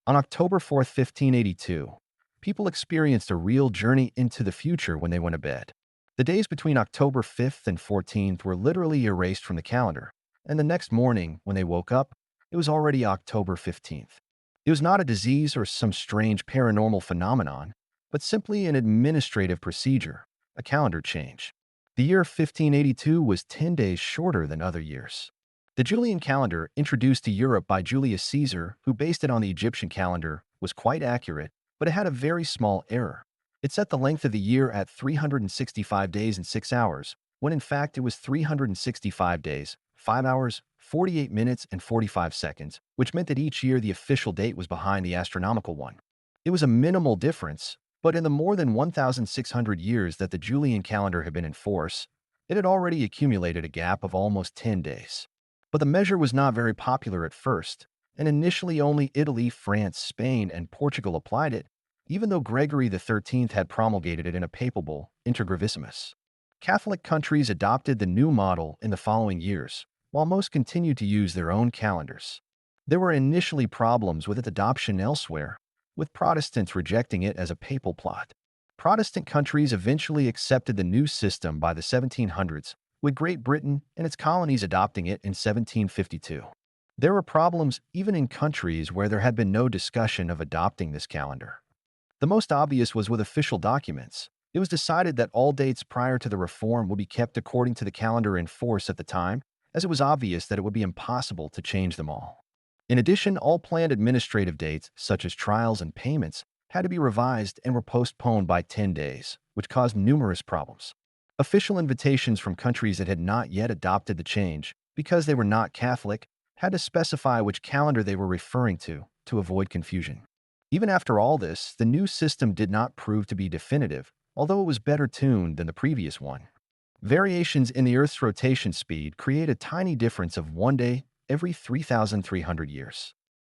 On October 4th, 1582, people experienced a real journey into the future when they went to bed. The days between October 5th and 14th were literally erased from the calendar, and the next morning, when they woke up, it was already October 15th. It was not a disease or some strange paranormal phenomenon, but simply an administrative procedure, a calendar change. The year 1582 was 10 days shorter than other years. The Julian calendar, introduced to Europe by Julius Caesar, who based it on the Egyptian calendar, was quite accurate, but it had a very small error. It set the length of the year at 365 days and 6 hours, when in fact it was 365 days, 5 hours, 48 minutes, and 45 seconds, which meant that each year the official date was behind the astronomical one. It was a minimal difference, but in the more than 1,600 years that the Julian calendar had been in force, it had already accumulated a gap of almost 10 days. But the measure was not very popular at first, and initially only Italy, France, Spain, and Portugal applied it, even though Gregory XIII had promulgated it in a papal bull, Inter Gravissimus. Catholic countries adopted the new model in the following years, while most continued to use their own calendars. There were initially problems with its adoption elsewhere, with Protestants rejecting it as a papal plot. Protestant countries eventually accepted the new system by the 1700s, with Great Britain and its colonies adopting it in 1752. There were problems even in countries where there had been no discussion of adopting this calendar. The most obvious was with official documents. It was decided that all dates prior to the reform would be kept according to the calendar in force at the time, as it was obvious that it would be impossible to change them all. In addition, all planned administrative dates, such as trials and payments, had to be revised and were postponed by 10 days, which caused numerous problems. Official invitations from countries that had not yet adopted the change, because they were not Catholic, had to specify which calendar they were referring to avoid confusion. Even after all this, the new system did not prove to be definitive, although it was better tuned than the previous one. Variations in the Earth's rotation speed create a tiny difference of 1 day every 3,300 years.